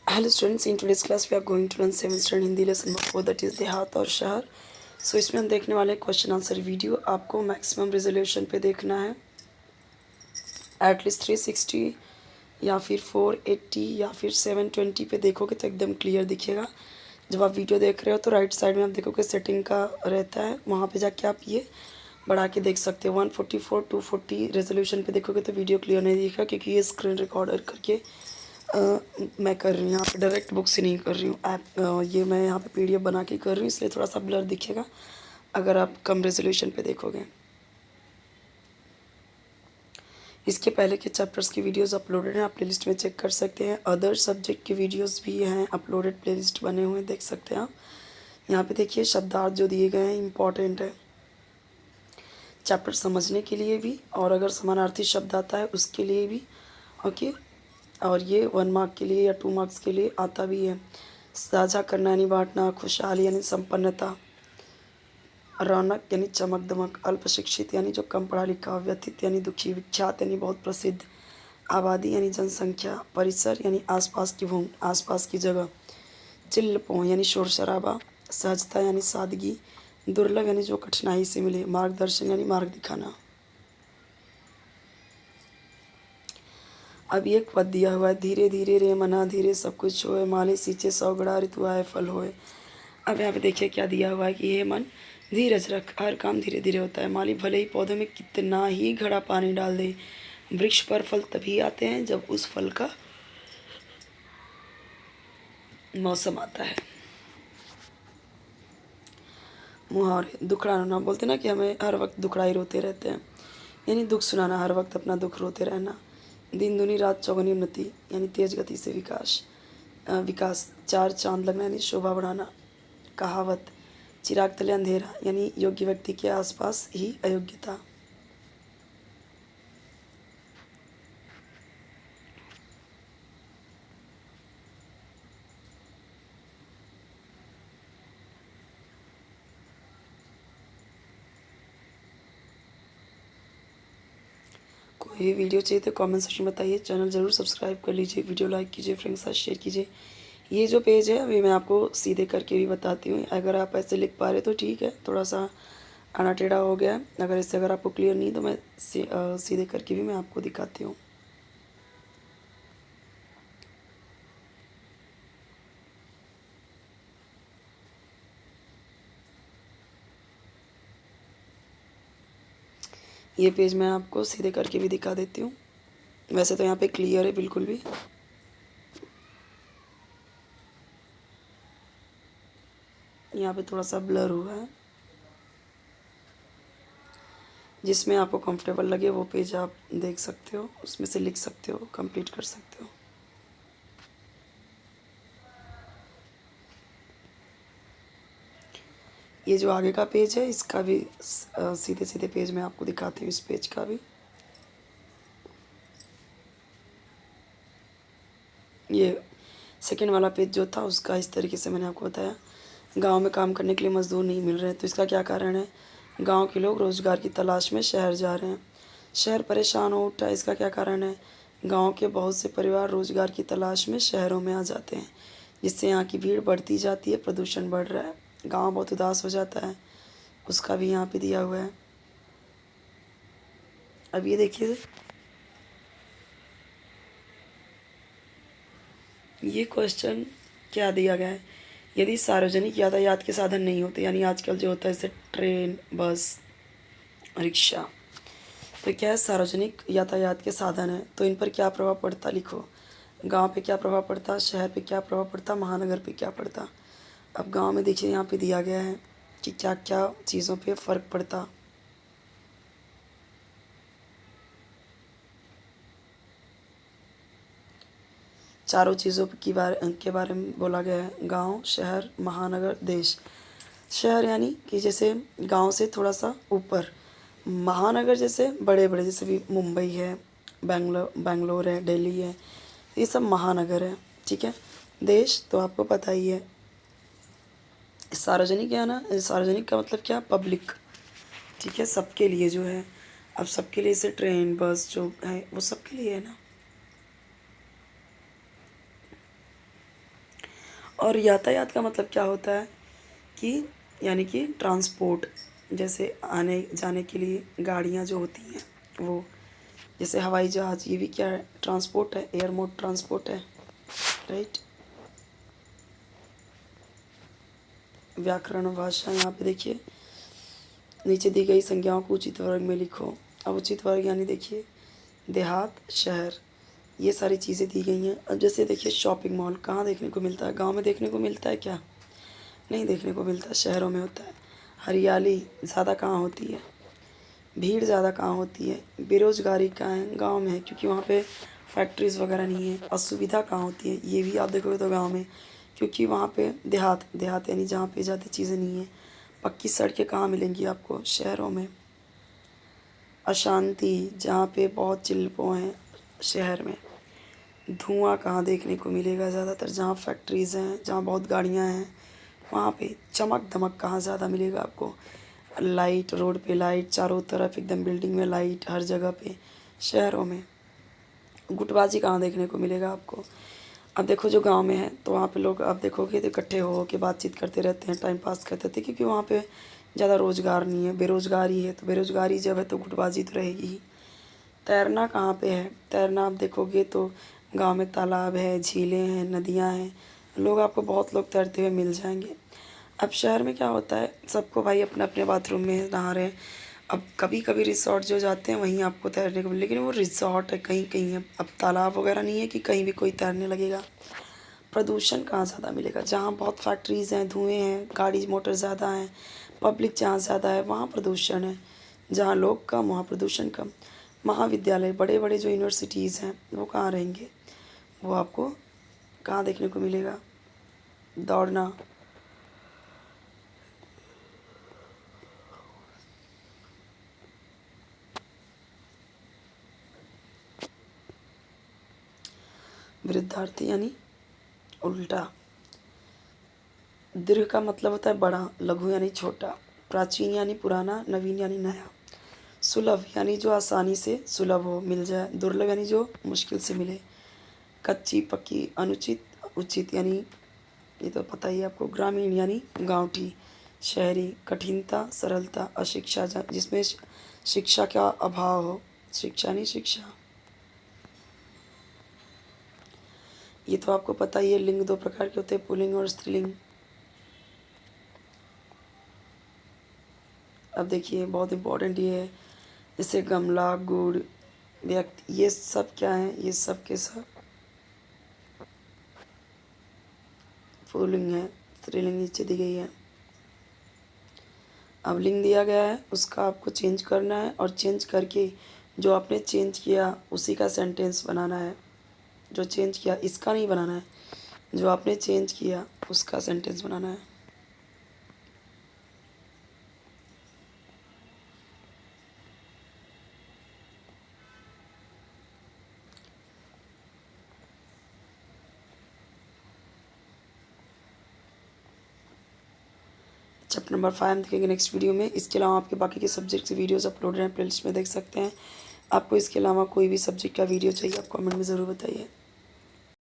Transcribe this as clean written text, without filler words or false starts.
Hello students, in today's class we are going to learn 7th standard Hindi lesson number 4 that is देहात और शहर। सो इसमें हम देखने वाले क्वेश्चन आंसर वीडियो। आपको मैक्सिमम रेजोल्यूशन पे देखना है, एटलीस्ट 360 या फिर 480 या फिर 720 पे देखोगे तो एकदम क्लियर दिखेगा। जब आप वीडियो देख रहे हो तो राइट साइड में आप देखोगे सेटिंग का रहता है, वहाँ पे जाके आप ये बढ़ा के देख सकते हो। 144 240 रेजोल्यूशन पे देखोगे तो वीडियो क्लियर नहीं दिखेगा, क्योंकि ये स्क्रीन रिकॉर्डर करके मैं कर रही हूँ यहाँ पे, डायरेक्ट बुक से नहीं कर रही हूँ ऐप। ये मैं यहाँ पे पीडीएफ बना के कर रही हूँ, इसलिए थोड़ा सा ब्लर दिखेगा अगर आप कम रेजोल्यूशन पे देखोगे। इसके पहले के चैप्टर्स की वीडियोस अपलोडेड हैं, आप प्लेलिस्ट में चेक कर सकते हैं। अदर सब्जेक्ट की वीडियोस भी हैं अपलोडेड, प्लेलिस्ट बने हुए हैं, देख सकते हैं आप। यहाँ पे देखिए शब्दार्थ जो दिए गए हैं इम्पॉर्टेंट है चैप्टर समझने के लिए भी, और अगर समानार्थी शब्द आता है उसके लिए भी। ओके, और ये 1 मार्क के लिए या 2 मार्क्स के लिए आता भी है। साझा करना यानी बांटना, खुशहाली यानी संपन्नता, रौनक यानी चमक दमक, अल्प शिक्षित यानी जो कम पढ़ा लिखा, व्यथित यानी दुखी, विख्यात यानी बहुत प्रसिद्ध, आबादी यानी जनसंख्या, परिसर यानी आसपास की भूमि, आसपास की जगह, चिल्लपों यानी शोर शराबा, सहजता यानी सादगी, दुर्लभ यानी जो कठिनाई से मिले, मार्गदर्शन यानी मार्ग दिखाना। अब एक पद दिया हुआ है, धीरे धीरे रे मना धीरे सब कुछ होए, माली सींचे सौ गड़ा ऋतु आए फल होए। अब यहाँ पे देखिए क्या दिया हुआ है कि हे मन धीरज रख, हर काम धीरे धीरे होता है। माली भले ही पौधों में कितना ही घड़ा पानी डाल दे, वृक्ष पर फल तभी आते हैं जब उस फल का मौसम आता है। मुहावरे, दुखड़ाना बोलते ना कि हमें हर वक्त दुखड़ाई रोते रहते हैं, यानी दुख सुनाना, हर वक्त अपना दुख रोते रहना। दिन दुनी रात चौगुनी उन्नति यानी तेज गति से विकास। चार चांद लगना यानी शोभा बढ़ाना। कहावत, चिराग तले अंधेरा यानी योग्य व्यक्ति के आसपास ही अयोग्यता। कोई भी वीडियो चाहिए तो कमेंट सेक्शन में बताइए। चैनल ज़रूर सब्सक्राइब कर लीजिए, वीडियो लाइक कीजिए, फ्रेंड्स के साथ शेयर कीजिए। ये जो पेज है अभी मैं आपको सीधे करके भी बताती हूँ, अगर आप ऐसे लिख पा रहे तो ठीक है, थोड़ा सा आना टेढ़ा हो गया है। अगर इससे अगर आपको क्लियर नहीं तो मैं सीधे करके भी मैं आपको दिखाती हूँ। ये पेज मैं आपको सीधे करके भी दिखा देती हूँ। वैसे तो यहाँ पे क्लियर है बिल्कुल भी, यहाँ पे थोड़ा सा ब्लर हुआ है। जिसमें आपको कंफर्टेबल लगे वो पेज आप देख सकते हो, उसमें से लिख सकते हो, कंप्लीट कर सकते हो। ये जो आगे का पेज है इसका भी सीधे सीधे पेज मैं आपको दिखाती हूँ, इस पेज का भी। ये सेकंड वाला पेज जो था उसका इस तरीके से मैंने आपको बताया। गांव में काम करने के लिए मज़दूर नहीं मिल रहे हैं, तो इसका क्या कारण है? गांव के लोग रोज़गार की तलाश में शहर जा रहे हैं। शहर परेशान हो उठा, इसका क्या कारण है? गांव के बहुत से परिवार रोज़गार की तलाश में शहरों में आ जाते हैं, जिससे यहाँ की भीड़ बढ़ती जाती है, प्रदूषण बढ़ रहा है, गांव बहुत उदास हो जाता है, उसका भी यहाँ पे दिया हुआ है। अब ये देखिए, ये क्वेश्चन क्या दिया गया है? यदि सार्वजनिक यातायात के साधन नहीं होते, यानी आजकल जो होता है जैसे ट्रेन, बस, रिक्शा, तो क्या है, सार्वजनिक यातायात के साधन है तो इन पर क्या प्रभाव पड़ता? लिखो। गांव पे क्या प्रभाव पड़ता, शहर पे क्या प्रभाव पड़ता, महानगर पे क्या पड़ता। अब गांव में देखिए यहाँ पे दिया गया है कि क्या क्या चीज़ों पे फ़र्क पड़ता। चारों चीज़ों के बारे में बोला गया है, गांव, शहर, महानगर, देश। शहर यानी कि जैसे गांव से थोड़ा सा ऊपर, महानगर जैसे बड़े बड़े, जैसे भी मुंबई है, बेंगलोर है, दिल्ली है, ये सब महानगर है, ठीक है। देश तो आपको पता ही है। सार्वजनिक है ना, सार्वजनिक का मतलब क्या? पब्लिक, ठीक है, सबके लिए जो है। अब सबके लिए जैसे ट्रेन, बस जो है वो सबके लिए है ना। और यातायात का मतलब क्या होता है कि यानी कि ट्रांसपोर्ट, जैसे आने जाने के लिए गाड़ियाँ जो होती हैं वो, जैसे हवाई जहाज़, ये भी क्या है, ट्रांसपोर्ट है, एयर मोड ट्रांसपोर्ट है, राइट। व्याकरण भाषा, यहाँ पे देखिए नीचे दी गई संज्ञाओं को उचित वर्ग में लिखो। अब उचित वर्ग यानी देखिए देहात, शहर, ये सारी चीज़ें दी गई हैं। अब जैसे देखिए शॉपिंग मॉल कहाँ देखने को मिलता है? गांव में देखने को मिलता है क्या? नहीं देखने को मिलता, शहरों में होता है। हरियाली ज़्यादा कहाँ होती है? भीड़ ज़्यादा कहाँ होती है? बेरोज़गारी कहाँ है? गांव में है, क्योंकि वहाँ पे फैक्ट्रीज़ वगैरह नहीं है। असुविधा कहाँ होती है? ये भी आप देखोगे तो गांव में, क्योंकि वहाँ पे देहात, देहात यानी जहाँ पे ज़्यादा चीज़ें नहीं हैं। पक्की सड़कें कहाँ मिलेंगी आपको? शहरों में। अशांति, जहाँ पे बहुत चिल्पों हैं, शहर में। धुआं कहाँ देखने को मिलेगा? ज़्यादातर जहाँ फैक्ट्रीज़ हैं, जहाँ बहुत गाड़ियाँ हैं, वहाँ पे। चमक धमक कहाँ ज़्यादा मिलेगा आपको? लाइट, रोड पे लाइट, चारों तरफ एकदम बिल्डिंग में लाइट, हर जगह पे, शहरों में। गुटबाजी कहाँ देखने को मिलेगा आपको? अब देखो जो गांव में है तो वहाँ पे लोग आप देखोगे तो इकट्ठे हो के बातचीत करते रहते हैं, टाइम पास करते थे, क्योंकि वहाँ पे ज़्यादा रोज़गार नहीं है, बेरोज़गारी है। तो बेरोज़गारी जब है तो गुटबाजी तो रहेगी ही। तैरना कहाँ पे है? तैरना आप देखोगे तो गांव में तालाब है, झीलें हैं, नदियाँ हैं, लोग आपको बहुत लोग तैरते हुए मिल जाएंगे। अब शहर में क्या होता है, सबको भाई अपने अपने बाथरूम में नहा रहे हैं। अब कभी कभी रिसॉर्ट जो जाते हैं वहीं आपको तैरने को मिले, लेकिन वो रिसॉर्ट है, कहीं कहीं है। अब तालाब वगैरह नहीं है कि कहीं भी कोई तैरने लगेगा। प्रदूषण कहाँ ज़्यादा मिलेगा? जहाँ बहुत फैक्ट्रीज़ हैं, धुएँ हैं, गाड़ी मोटर ज़्यादा हैं, पब्लिक जहाँ ज़्यादा है वहाँ प्रदूषण है। जहाँ लोग कम वहाँ प्रदूषण कम। महाविद्यालय, बड़े बड़े जो यूनिवर्सिटीज़ हैं वो कहाँ रहेंगे? वो आपको कहाँ देखने को मिलेगा? दौड़ना, वृद्धार्थी यानी उल्टा। दीर्घ का मतलब होता है बड़ा, लघु यानी छोटा, प्राचीन यानी पुराना, नवीन यानी नया। सुलभ यानी जो आसानी से सुलभ हो, मिल जाए। दुर्लभ यानी जो मुश्किल से मिले। कच्ची पक्की, अनुचित उचित यानी ये तो पता ही है आपको। ग्रामीण यानी गाँवठी, शहरी। कठिनता, सरलता, अशिक्षा जिसमें शिक्षा का अभाव हो, शिक्षा नहीं शिक्षा। ये तो आपको पता ही है। लिंग दो प्रकार के होते हैं, पुल्लिंग और स्त्रीलिंग। अब देखिए बहुत इम्पोर्टेंट ये है, जैसे गमला, गुड़, व्यक्ति, ये सब क्या है? ये सब के सब पुल्लिंग है, स्त्रीलिंग नीचे दी गई है। अब लिंग दिया गया है, उसका आपको चेंज करना है, और चेंज करके जो आपने चेंज किया उसी का सेंटेंस बनाना है। जो चेंज किया इसका नहीं बनाना है, जो आपने चेंज किया उसका सेंटेंस बनाना है। चैप्टर नंबर 5 हम देखेंगे नेक्स्ट वीडियो में। इसके अलावा आपके बाकी के सब्जेक्ट के वीडियोस अपलोडेड हैं, प्लेलिस्ट में देख सकते हैं। आपको इसके अलावा कोई भी सब्जेक्ट का वीडियो चाहिए आप कमेंट में ज़रूर बताइए।